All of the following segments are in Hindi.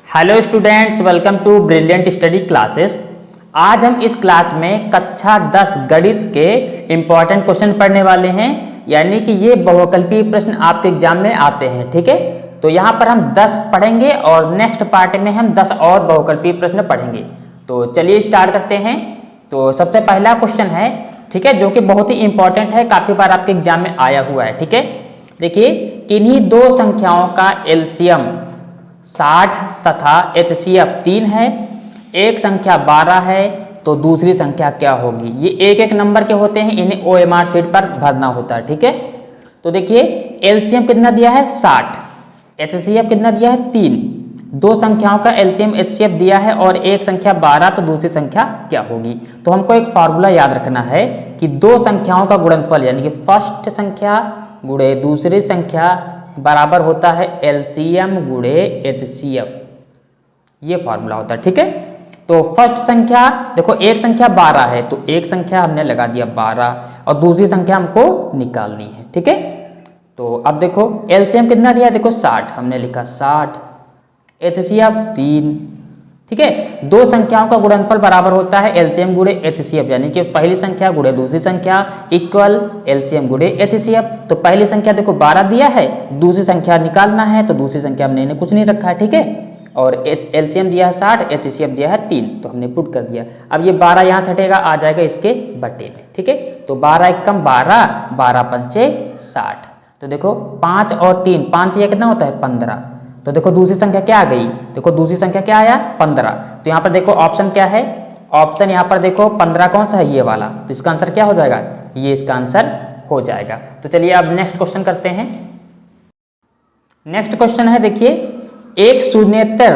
Hello students, welcome to brilliant study classes. आज हम इस क्लास में कक्षा 10 गणित के इम्पॉर्टेंट क्वेश्चन पढ़ने वाले हैं, यानी कि ये बहुविकल्पीय प्रश्न आपके एग्जाम में आते हैं। ठीक है, तो यहाँ पर हम 10 पढ़ेंगे और नेक्स्ट पार्ट में हम 10 और बहुविकल्पीय प्रश्न पढ़ेंगे। तो चलिए स्टार्ट करते हैं। तो सबसे पहला क्वेश्चन है, ठीक है, जो कि बहुत ही इंपॉर्टेंट है, काफी बार आपके एग्जाम में आया हुआ है। ठीक है, देखिए, किन्हीं दो संख्याओं का एलसीएम 60 तथा एचसीएफ 3 है, एक संख्या 12 है, तो दूसरी संख्या क्या होगी। ये एक एक नंबर के होते हैं, इन्हें ओएमआर शीट पर भरना होता है। ठीक है, तो देखिए एलसीएम कितना दिया है 60, एचसीएफ कितना दिया है 3, दो संख्याओं का एलसीएम एचसीएफ दिया है और एक संख्या 12, तो दूसरी संख्या क्या होगी। तो हमको एक फार्मूला याद रखना है कि दो संख्याओं का गुणनफल यानी कि फर्स्ट संख्या गुणे दूसरी संख्या बराबर होता है एलसीएम गुणे एचसीएफ, ये फॉर्मूला होता है। ठीक है, तो फर्स्ट संख्या देखो, एक संख्या 12 है, तो एक संख्या हमने लगा दिया 12 और दूसरी संख्या हमको निकालनी है। ठीक है, तो अब देखो एलसीएम कितना दिया, देखो 60, हमने लिखा 60, एचसीएफ 3। ठीक है, दो संख्याओं का गुणनफल बराबर होता है एलसीएम गुणे एचसीएफ, यानी कि पहली संख्या गुणे दूसरी संख्या इक्वल एलसीएम गुणे एचसीएफ। तो पहली संख्या देखो 12 दिया है, दूसरी संख्या निकालना है, तो दूसरी संख्या हमने कुछ नहीं रखा है। ठीक है, और एलसीएम दिया है 60, एचसीएफ दिया है 3, तो हमने पुट कर दिया। अब ये 12 यहाँ छटेगा, आ जाएगा इसके बट्टे में। ठीक है, तो 12 एकम 12, 12 पंचे 60। तो देखो 5 और 3, 5 या कितना होता है 15। तो देखो दूसरी संख्या क्या आ गई, देखो दूसरी संख्या क्या आया 15। तो यहाँ पर देखो ऑप्शन क्या है, ऑप्शन यहाँ पर देखो 15 कौन सा है, ये वाला। तो इसका आंसर क्या हो जाएगा, ये इसका आंसर हो जाएगा। तो चलिए अब नेक्स्ट क्वेश्चन करते हैं। नेक्स्ट क्वेश्चन है, देखिए, एक शून्येतर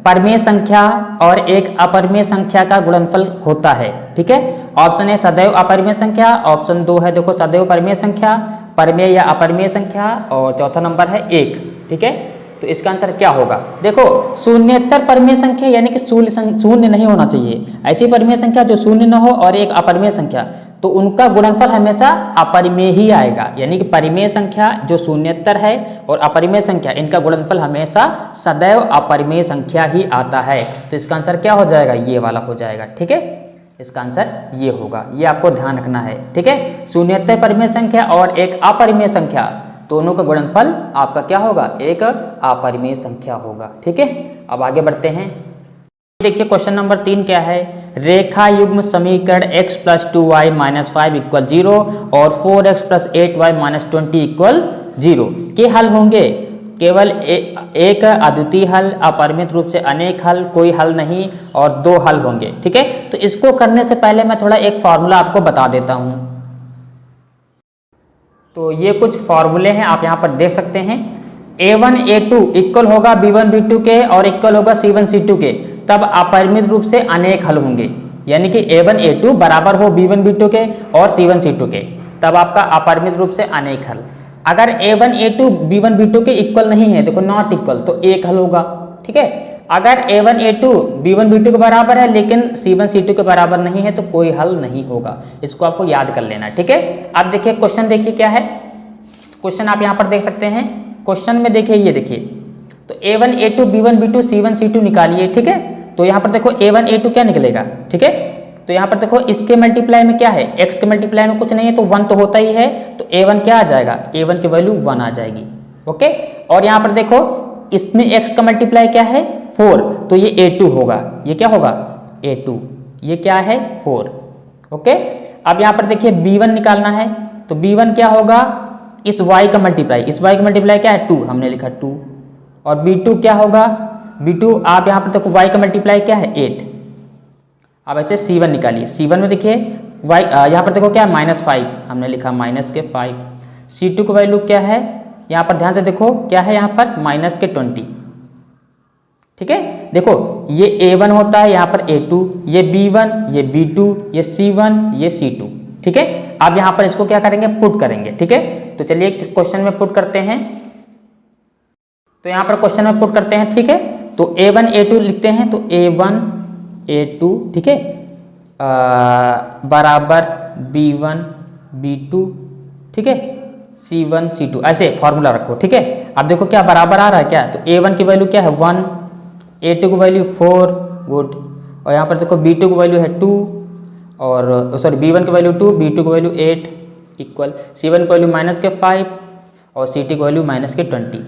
परमेय संख्या और एक अपरिमेय संख्या का गुणनफल होता है। ठीक है, ऑप्शन है सदैव अपरिमेय संख्या, ऑप्शन 2 है देखो सदैव परमेय संख्या, परमेय या अपरिमेय संख्या, और चौथा नंबर है 1। ठीक है, तो इसका आंसर क्या होगा, देखो शून्येतर परमेय संख्या यानी कि शून्य नहीं होना चाहिए, ऐसी परमेय संख्या जो शून्य न हो, और एक अपरिमेय संख्या, तो उनका गुणनफल हमेशा अपरिमेय ही आएगा। यानी कि परिमेय संख्या जो शून्येतर है और अपरिमेय संख्या, इनका गुणनफल हमेशा सदैव अपरिमेय संख्या ही आता है। तो इसका आंसर क्या हो जाएगा, ये वाला हो जाएगा। ठीक है, इसका आंसर ये होगा, ये आपको ध्यान रखना है। ठीक है, शून्येतर परिमेय संख्या और एक अपरिमेय संख्या, दोनों का गुणनफल आपका क्या होगा, एक अपरिमेय संख्या होगा। ठीक है, अब आगे बढ़ते हैं। देखिए क्वेश्चन नंबर 3 क्या है, रेखा युग्म समीकरण x + 2y - 5 = 0 और 4x + 8y - 20 = 0 के हल होंगे। केवल एक अद्वितीय हल, अपरिमित रूप से अनेक हल, कोई हल नहीं, और दो हल होंगे। ठीक है, तो इसको करने से पहले मैं थोड़ा एक फॉर्मूला आपको बता देता हूं। तो ये कुछ फॉर्मूले हैं, आप यहाँ पर देख सकते हैं। a1 a2 इक्वल होगा b1 b2 के और इक्वल होगा c1 c2 के, तब अपरिमित रूप से अनेक हल होंगे। यानी कि a1 a2 बराबर हो b1 b2 के और c1 c2 के, तब आपका अपरिमित रूप से अनेक हल। अगर a1 a2 b1 b2 के इक्वल नहीं है, देखो नॉट इक्वल, तो एक हल होगा। ठीक है, अगर a1 a2 b1 b2 के बराबर है लेकिन c1 c2 के बराबर नहीं है, तो कोई हल नहीं होगा। इसको आपको याद कर लेना। ठीक है, अब देखिए क्वेश्चन, देखिए क्या है क्वेश्चन, आप यहाँ पर देख सकते हैं। क्वेश्चन में देखिए, ये देखिए, तो a1 a2 b1 b2 c1 c2 निकालिए। ठीक है, तो यहाँ पर देखो a1 a2 क्या निकलेगा। ठीक है, तो यहाँ पर देखो इसके मल्टीप्लाई में क्या है, x के मल्टीप्लाई में कुछ नहीं है, तो 1 तो होता ही है, तो a1 क्या आ जाएगा, a1 की वैल्यू 1 आ जाएगी। ओके, और यहाँ पर देखो इसमें x का मल्टीप्लाई क्या है 4, तो ये a2 होगा। ये क्या होगा a2, ये क्या है 4। ओके, अब यहाँ पर देखिए b1 निकालना है, तो b1 क्या होगा, इस y का मल्टीप्लाई, इस y का मल्टीप्लाई क्या है 2, हमने लिखा 2, और b2 क्या होगा, b2 आप यहाँ पर देखो y का मल्टीप्लाई क्या है 8। अब ऐसे c1 निकालिए, c1 में देखिए y यहाँ पर देखो क्या है -5, हमने लिखा -5। c2 की वैल्यू क्या है, यहाँ पर ध्यान से देखो क्या है, यहाँ पर -20। ठीक है, देखो ये a1 होता है, यहाँ पर a2, ये b1, ये b2, ये c1, ये c2। ठीक है, अब यहाँ पर इसको क्या करेंगे, पुट करेंगे। ठीक है, तो चलिए क्वेश्चन में पुट करते हैं। तो यहाँ पर क्वेश्चन में पुट करते हैं। ठीक है, तो a1 a2 लिखते हैं, तो a1 a2, ठीक है, बराबर b1 b2, ठीक है, c1 c2, ऐसे फॉर्मूला रखो। ठीक है, अब देखो क्या बराबर आ रहा है क्या, तो a1 की वैल्यू क्या है 1, A2 की वैल्यू 4, गुड। और यहाँ पर देखो B2 की वैल्यू है 2 और सॉरी B1 की वैल्यू 2, B2 की वैल्यू 8 इक्वल C1 की वैल्यू -5 और CT की वैल्यू -20।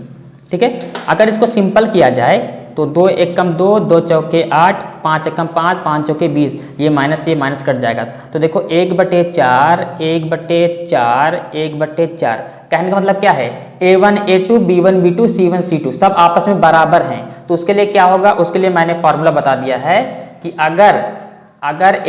ठीक है, अगर इसको सिंपल किया जाए तो 2 एकम 2, 2 चौके 8, 5 एकम 5, 5 चौके 20, ये माइनस कट जाएगा। तो देखो 1/4, 1/4, 1/4, कहने का मतलब क्या है, A1 A2 B1 B2 C1 C2 सब आपस में बराबर हैं। तो उसके लिए क्या होगा, उसके लिए मैंने फॉर्मूला बता दिया है कि अगर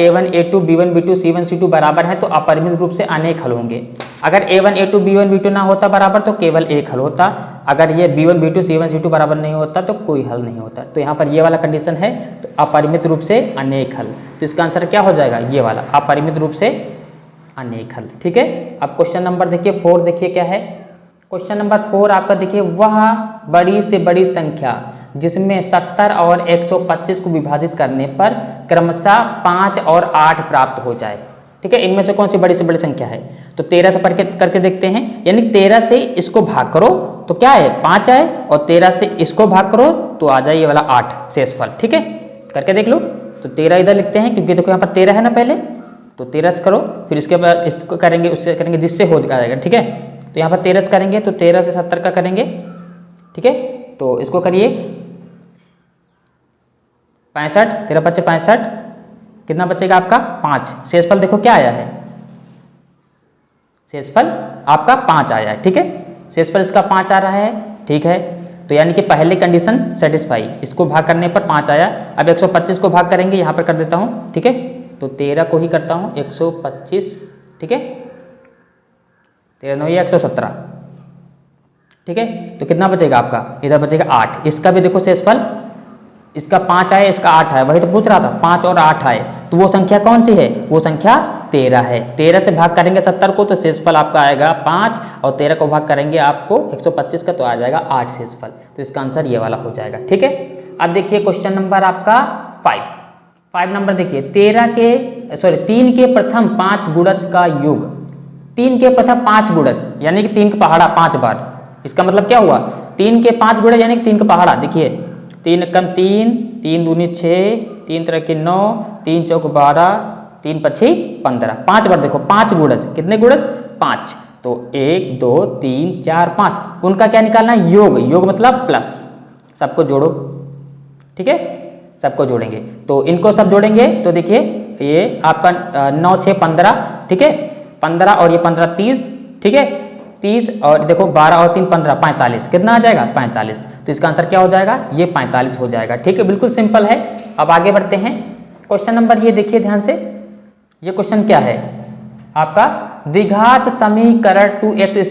A1 A2 B1 B2 C1 C2 बराबर है तो अपरिमित रूप से अनेक हल होंगे। अगर A1 A2 B1 B2 ना होता बराबर तो केवल एक हल होता। अगर ये B1 B2 C1 C2 बराबर नहीं होता तो कोई हल नहीं होता। तो यहाँ पर ये वाला कंडीशन है, तो अपरिमित रूप से अनेक हल। तो इसका आंसर क्या हो जाएगा, ये वाला अपरिमित रूप से अनेक हल। ठीक है, अब क्वेश्चन नंबर देखिए 4, देखिए क्या है। क्वेश्चन नंबर 4 आपका देखिए, वह बड़ी से बड़ी संख्या जिसमें 70 और 125 को विभाजित करने पर क्रमशः 5 और 8 प्राप्त हो जाए। ठीक है, इनमें से कौन सी बड़ी से बड़ी संख्या है, तो 13 से करके देखते हैं। यानी 13 से इसको भाग करो तो क्या है, 5 आए, और 13 से इसको भाग करो तो आ जाए ये वाला 8 शेषफल। ठीक है, करके देख लो। तो 13 इधर लिखते हैं क्योंकि देखो यहाँ पर 13 है ना पहले, तो 13 से करो, फिर इसके बाद इसको करेंगे, उससे करेंगे जिससे हो जाएगा। ठीक है, तो यहाँ पर 13 से करेंगे तो 13 से 70 का करेंगे। ठीक है, तो इसको करिए 65, 13 × 5 = 65, कितना बचेगा आपका 5। शेषफल देखो क्या आया है, शेषफल आपका 5 आया है। ठीक है, शेषफल इसका 5 आ रहा है। ठीक है, तो यानी कि पहले कंडीशन सेटिस्फाई, इसको भाग करने पर 5 आया। अब 125 को भाग करेंगे, यहाँ पर कर देता हूँ। ठीक है, तो 13 को ही करता हूँ 125। ठीक है, 13 9 117। ठीक है, तो कितना बचेगा आपका, इधर बचेगा 8। इसका भी देखो शेषफल, इसका 5 आए, इसका 8 आए, वही तो पूछ रहा था, 5 और 8 आए। तो वो संख्या कौन सी है, वो संख्या 13 है। 13 से भाग करेंगे 70 को तो शेषफल आपका आएगा 5, और 13 को भाग करेंगे आपको 125 का तो आ जाएगा 8 शेषफल। तो इसका आंसर ये वाला हो जाएगा। ठीक है, अब देखिए क्वेश्चन नंबर आपका 5 नंबर देखिए, 3 के प्रथम 5 गुणज का योग। 3 के प्रथम 5 गुणज यानी कि 3 का पहाड़ा 5 बार। इसका मतलब क्या हुआ, 3 के 5 गुणज यानी कि 3 का पहाड़ा। देखिए 3 एकम 3, 3 दूनी 6, 3 3 9, 3 चौक 12, 3 5 15, 5 बार। देखो 5 गुणज, कितने गुणज 5, तो 1 2 3 4 5, उनका क्या निकालना है, योग। योग मतलब प्लस, सबको जोड़ो। ठीक है, सबको जोड़ेंगे, तो इनको सब जोड़ेंगे तो देखिए ये आपका 9 6 15। ठीक है, 15 और ये 15 30। ठीक है, 30 और देखो 12 और 3 15 45, कितना आ जाएगा 45। तो इसका आंसर क्या हो जाएगा, ये 45 हो जाएगा। ठीक है, बिल्कुल सिंपल है। अब आगे बढ़ते हैं, क्वेश्चन नंबर ये देखिए ध्यान से, ये क्वेश्चन क्या है आपका, द्विघात समीकरण 2x²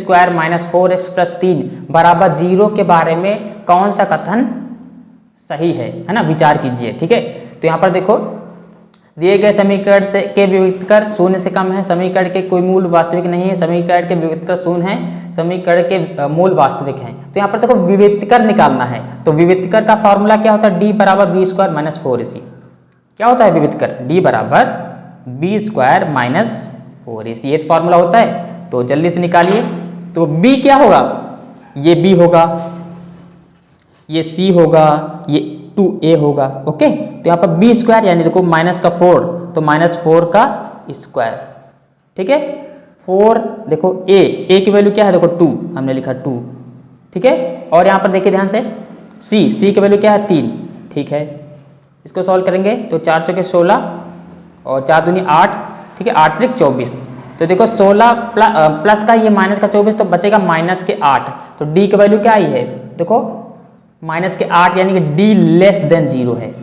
- 4x + 3 = 0 के बारे में कौन सा कथन सही है ना, विचार कीजिए। ठीक है, तो यहाँ पर देखो दिए गए समीकरण से के विविधकर 0 से कम है, समीकरण के कोई मूल वास्तविक नहीं है, समीकरण के विविधकर 0 है, समीकरण के मूल वास्तविक हैं। तो यहाँ पर देखो विविधकर निकालना है, तो विविधकर का फॉर्मूला क्या होता है, d = b² - 4ac। क्या होता है विविधकर, d = b² - 4ac, ये फॉर्मूला होता है। तो जल्दी से निकालिए, तो b क्या होगा, ये b होगा, ये c होगा, ये 2a होगा। ओके, तो यहाँ पर b² यानी देखो -4, तो -4 का स्क्वायर। ठीक है, 4 देखो a की वैल्यू क्या है, देखो 2, हमने लिखा 2। ठीक है, और यहाँ पर देखिए ध्यान से c की वैल्यू क्या है 3। ठीक है, इसको सॉल्व करेंगे तो 4 चौके 16 और 4 दूनी 8। ठीक है, 8 त्रिक 24। तो देखो 16 प्लस का ये माइनस का 24, तो बचेगा -8। तो d की वैल्यू क्या आई है, देखो -8 यानी कि d < 0 है।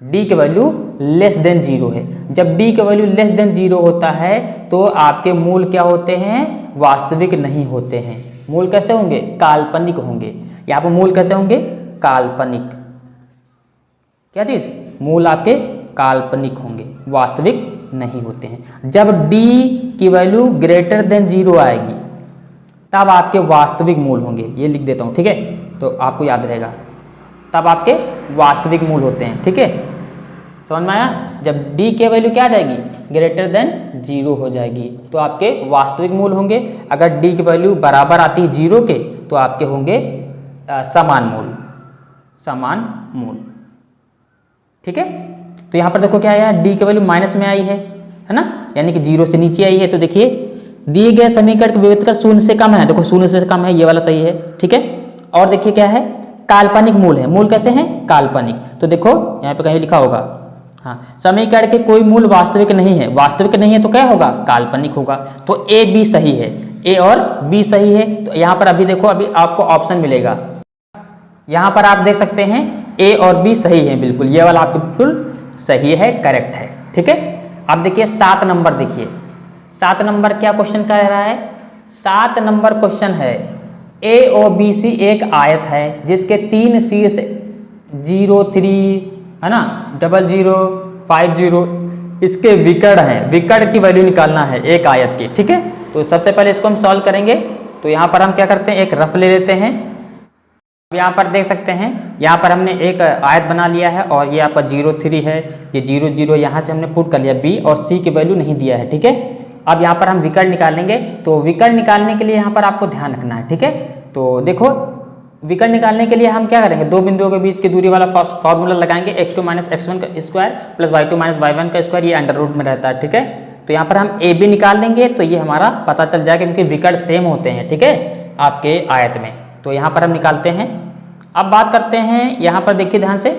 d की वैल्यू <0 है। जब d की वैल्यू <0 होता है तो आपके मूल क्या होते हैं, वास्तविक नहीं होते हैं। मूल कैसे होंगे, काल्पनिक होंगे। यहाँ पर मूल कैसे होंगे, काल्पनिक। क्या चीज, मूल आपके काल्पनिक होंगे, वास्तविक नहीं होते हैं। जब d की वैल्यू < 0 आएगी तब आपके वास्तविक मूल होंगे, ये लिख देता हूँ। ठीक है, तो आपको याद रहेगा, तब आपके वास्तविक मूल होते हैं। ठीक है, समझ में आया, जब d की वैल्यू क्या आ जाएगी, < 0 हो जाएगी तो आपके वास्तविक मूल होंगे। अगर d की वैल्यू बराबर आती है 0 के तो आपके होंगे समान मूल, समान मूल। ठीक है। तो यहाँ पर देखो क्या आया, डी की वैल्यू माइनस में आई है ना, यानी कि 0 से नीचे आई है। तो देखिए दिए गए समीकरण के विभेद कर 0 से कम है, देखो 0 से कम है, ये वाला सही है, ठीक है। और देखिए क्या है, काल्पनिक मूल है। मूल कैसे हैं, काल्पनिक। तो देखो यहाँ पे कहीं लिखा होगा, हाँ, समीकरण के कोई मूल वास्तविक नहीं है। वास्तविक नहीं है तो क्या होगा, काल्पनिक होगा। तो ए बी सही है, ए और बी सही है। तो यहाँ पर अभी देखो, अभी आपको ऑप्शन मिलेगा, यहाँ पर आप देख सकते हैं ए और बी सही है, बिल्कुल ये वाला आपको बिल्कुल सही है, करेक्ट है, ठीक है। अब देखिए 7 नंबर, देखिए 7 नंबर क्या क्वेश्चन कर रहा है। 7 नंबर क्वेश्चन है, ए ओ बी सी एक आयत है जिसके 3 शीर्ष 0 3 है ना, 00 50 इसके विकर्ण हैं। विकर्ण की वैल्यू निकालना है एक आयत की, ठीक है। तो सबसे पहले इसको हम सॉल्व करेंगे। तो यहाँ पर हम क्या करते हैं, एक रफ ले लेते हैं। यहाँ पर देख सकते हैं, यहाँ पर हमने एक आयत बना लिया है और ये आपका 0 3 है, ये 0 0 यहाँ से हमने पुट कर लिया, बी और सी की वैल्यू नहीं दिया है, ठीक है। अब यहाँ पर हम विकर्ण निकालेंगे। तो विकर्ण निकालने के लिए यहाँ पर आपको ध्यान रखना है, ठीक है। तो देखो विकर्ण निकालने के लिए हम क्या करेंगे, दो बिंदुओं के बीच की दूरी वाला फॉर्मूला लगाएंगे, x2 - x1 का स्क्वायर प्लस y2 - y1 का स्क्वायर, ये अंडर रूट में रहता है, ठीक है। तो यहाँ पर हम ए बी निकाल देंगे तो ये हमारा पता चल जाएगा, क्योंकि विकर्ण सेम होते हैं, ठीक है, आपके आयत में। तो यहाँ पर हम निकालते हैं। अब बात करते हैं, यहाँ पर देखिए ध्यान से,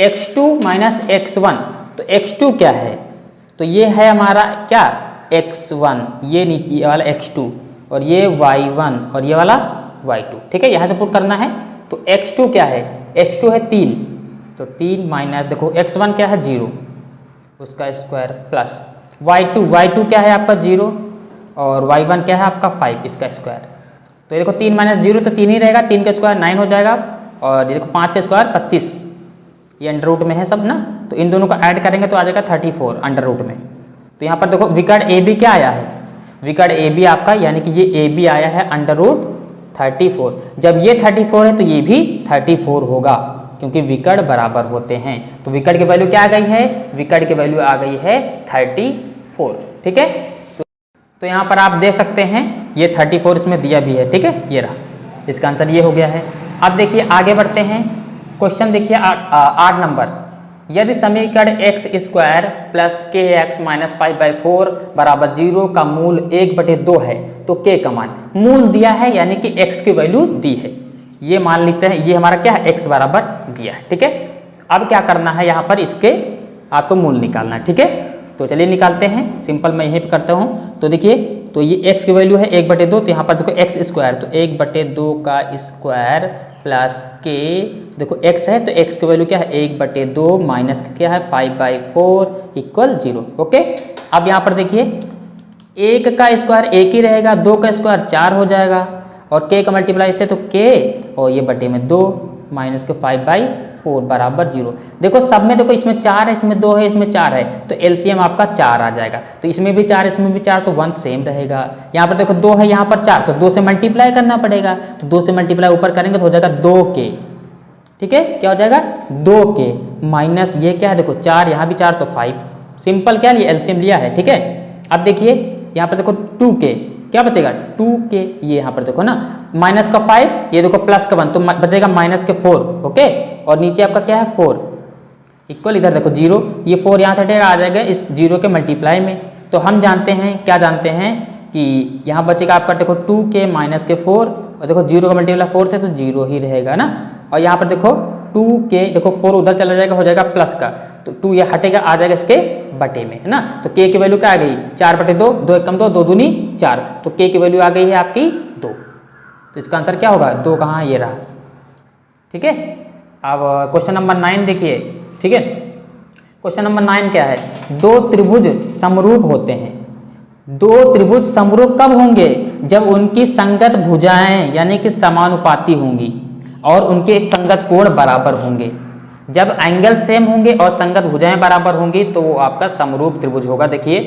x2 - x1। तो x2 क्या है, तो ये है हमारा क्या, x1, ये नीचे वाला x2 और ये y1 और ये वाला y2, ठीक है, यहाँ से पुट करना है। तो x2 क्या है, x2 है 3, तो 3 माइनस देखो x1 क्या है 0 उसका स्क्वायर प्लस y2 क्या है आपका 0 और y1 क्या है आपका 5 इसका स्क्वायर। तो ये देखो 3 - 0 तो 3 ही रहेगा, 3 का स्क्वायर 9 हो जाएगा और ये देखो 5 का स्क्वायर 25, ये अंडर रूट में है सब ना। तो इन दोनों को ऐड करेंगे तो आ जाएगा 34 अंडर रूट में। तो यहाँ पर देखो विकर्ण ए बी क्या आया है, विकर्ण ए बी आपका, यानी कि ये ए बी आया है अंडर रूट 34। जब ये 34 है तो ये भी 34 होगा, क्योंकि विकर्ण बराबर होते हैं। तो विकर्ण की वैल्यू क्या आ गई है, विकर्ण की वैल्यू आ गई है 34, ठीक है। तो यहाँ पर आप देख सकते हैं ये 34 इसमें दिया भी है, ठीक है, ये रहा, इसका आंसर ये हो गया है। अब देखिए आगे बढ़ते हैं, क्वेश्चन देखिए 8 नंबर, यदि समीकरण x² प्लस kx - 5/4 बराबर 0 का मूल 1/2 है तो k का मान, मूल दिया है यानी कि x की वैल्यू दी है, ये मान लेते हैं, ये हमारा क्या है x बराबर दिया है, ठीक है। अब क्या करना है, यहाँ पर इसके आपको मूल निकालना है, ठीक है। तो चलिए निकालते हैं, सिंपल मैं यहीं पर करता हूँ। तो देखिए, तो ये x की वैल्यू है 1/2, तो यहाँ पर देखो x², तो 1/2 का स्क्वायर प्लस k, देखो x है तो x की वैल्यू क्या है 1/2 माइनस क्या है 5/4 = 0, ओके। अब यहाँ पर देखिए 1 का स्क्वायर 1 ही रहेगा, 2 का स्क्वायर 4 हो जाएगा और k का मल्टीप्लाई से तो k और ये बटे में 2 माइनस के 5/4 बराबर 0। देखो सब में देखो, इसमें 4 है, इसमें 2 है, इसमें 4 है, तो एलसीएम आपका 4 आ जाएगा। तो इसमें भी 4 इसमें भी 4, तो 1 सेम रहेगा। यहाँ पर देखो 2 है, यहाँ पर 4, तो 2 से मल्टीप्लाई करना पड़ेगा, तो 2 से मल्टीप्लाई ऊपर करेंगे तो हो जाएगा 2k, ठीक है, क्या हो जाएगा 2k माइनस ये क्या है, देखो 4 यहाँ भी 4 तो 5, सिंपल क्या लिया, एलसीएम लिया है, ठीक है। अब देखिए यहाँ पर देखो 2k, क्या बचेगा 2k, ये यहाँ पर देखो ना माइनस का 5, ये देखो प्लस का 1, तो बचेगा माइनस के 4, ओके। और नीचे आपका क्या है 4 इक्वल, इधर देखो 0, ये 4 यहाँ से हटेगा, आ जाएगा इस 0 के मल्टीप्लाई में। तो हम जानते हैं, क्या जानते हैं कि यहाँ बचेगा आपका देखो 2k माइनस के 4, और देखो 0 का मल्टीप्लाई 4 से तो 0 ही रहेगा ना। और यहाँ पर देखो 2k, देखो 4 उधर चला जाएगा, हो जाएगा प्लस का, तो 2 ये हटेगा, आ जाएगा इसके बटे में, है ना। तो k की वैल्यू क्या आ गई 4/2, 2 1 2, 2 दूनी 4, तो k की वैल्यू आ गई है आपकी 2। तो इसका आंसर क्या होगा, 2 कहाँ, ये रहा, ठीक है। अब क्वेश्चन नंबर 9 देखिए, ठीक है। क्वेश्चन नंबर 9 क्या है, दो त्रिभुज समरूप होते हैं। दो त्रिभुज समरूप कब होंगे, जब उनकी संगत भुजाएं यानी कि समानुपाती होंगी और उनके संगत कोण बराबर होंगे। जब एंगल सेम होंगे और संगत भुजाएं बराबर होंगी तो वो आपका समरूप त्रिभुज होगा। देखिए,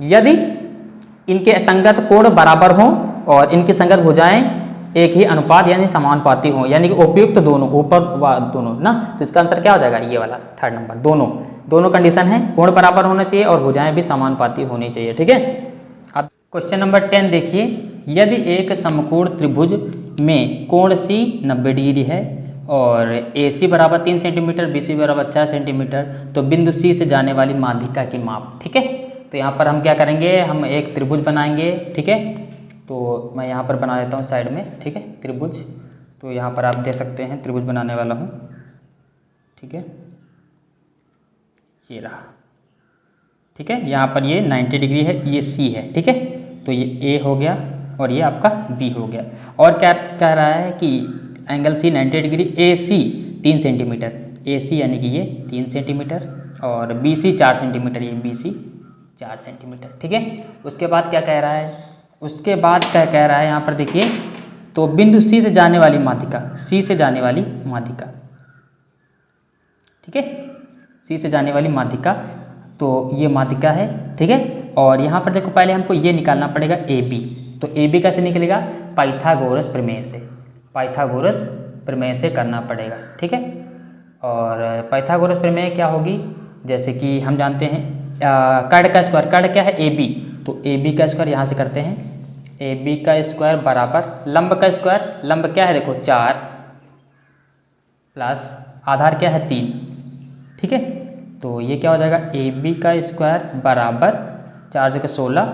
यदि इनके संगत कोण बराबर हों और इनकी संगत भुजाएं एक ही अनुपात यानी समानुपाती हो, यानी कि उपयुक्त दोनों, ऊपर दोनों ना, तो इसका आंसर क्या हो जाएगा, ये वाला 3rd नंबर, दोनों कंडीशन है, कोण बराबर होना चाहिए और भुजाएं भी समानुपाती होनी चाहिए, ठीक है। अब क्वेश्चन नंबर 10 देखिए, यदि एक समकोण त्रिभुज में कोण C 90 डिग्री है और AC बराबर 3 सेंटीमीटर, BC बराबर 4 सेंटीमीटर, तो बिंदु C से जाने वाली माध्यिका की माप। ठीक है, तो यहाँ पर हम क्या करेंगे, हम एक त्रिभुज बनाएंगे। ठीक है, तो मैं यहाँ पर बना लेता हूँ साइड में। ठीक है, त्रिभुज, तो यहाँ पर आप देख सकते हैं त्रिभुज बनाने वाला हूँ। ठीक है, ये रहा। ठीक है, यहाँ पर ये 90 डिग्री है, ये C है। ठीक है, तो ये A हो गया और ये आपका B हो गया। और क्या कह रहा है कि angle C 90 degree, AC 3 centimetre, AC यानी कि ये 3 सेंटीमीटर, और BC 4 सेंटीमीटर, ये BC 4 सेंटीमीटर। ठीक है, उसके बाद क्या कह रहा है, उसके बाद क्या कह रहा है यहाँ पर देखिए, तो बिंदु C से जाने वाली माध्यिका, C से जाने वाली माध्यिका। ठीक है, C से जाने वाली माध्यिका, तो ये माध्यिका है। ठीक है, और यहाँ पर देखो पहले हमको ये निकालना पड़ेगा AB। तो AB कैसे निकलेगा, पाइथागोरस प्रमेय से, पाइथागोरस प्रमेय से करना पड़ेगा। ठीक है, और पाइथागोरस प्रमेय क्या होगी, जैसे कि हम जानते हैं कर्ण का स्क्वायर, कर्ण क्या है AB, तो AB का स्क्वायर यहाँ से करते हैं, AB का स्क्वायर बराबर लंब का स्क्वायर, लंब क्या है देखो 4 प्लस आधार क्या है 3। ठीक है, तो ये क्या हो जाएगा, AB का स्क्वायर बराबर 4 से 16।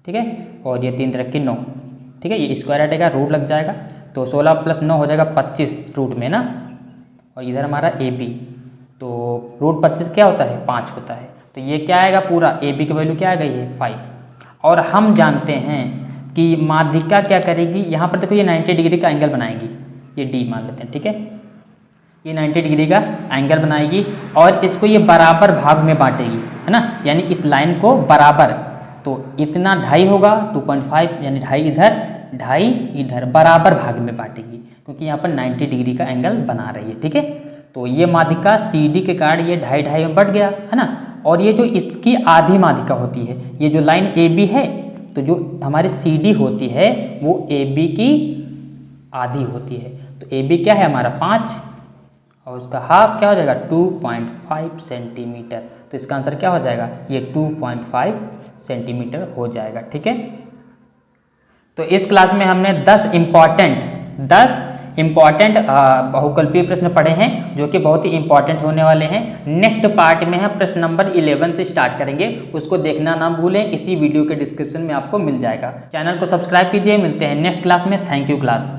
ठीक है, और ये 3 तरह की 9। ठीक है, ये स्क्वायर हटेगा, रूट लग जाएगा, तो 16 प्लस 9 हो जाएगा 25 रूट में ना, और इधर हमारा AB, तो रूट 25 क्या होता है, 5 होता है। तो ये क्या आएगा, पूरा AB की वैल्यू क्या आ गई है 5। और हम जानते हैं कि माध्यिका क्या करेगी, यहाँ पर देखो ये 90 डिग्री का एंगल बनाएगी, ये D मान लेते हैं। ठीक है, ये 90 डिग्री का एंगल बनाएगी और इसको ये बराबर भाग में बांटेगी, है ना, यानी इस लाइन को बराबर, तो इतना 2.5 होगा, 2.5 यानी 2.5 इधर 2.5 इधर, बराबर भाग में बांटेगी, क्योंकि यहाँ पर 90 डिग्री का एंगल बना रही है। ठीक है, तो ये माध्यिका CD के कारण ये 2.5 में बढ़ गया, है ना, और ये जो इसकी आधी माध्यिका होती है, ये जो लाइन AB है, तो जो हमारी CD होती है वो AB की आधी होती है। तो AB क्या है हमारा 5, और उसका हाफ क्या हो जाएगा 2.5 सेंटीमीटर। तो इसका आंसर क्या हो जाएगा, ये 2.5 सेंटीमीटर हो जाएगा। ठीक है, तो इस क्लास में हमने 10 इम्पॉर्टेंट बहुकल्पीय प्रश्न पढ़े हैं, जो कि बहुत ही इंपॉर्टेंट होने वाले हैं। नेक्स्ट पार्ट में हम प्रश्न नंबर 11 से स्टार्ट करेंगे, उसको देखना ना भूलें, इसी वीडियो के डिस्क्रिप्शन में आपको मिल जाएगा। चैनल को सब्सक्राइब कीजिए, मिलते हैं नेक्स्ट क्लास में। Thank you class.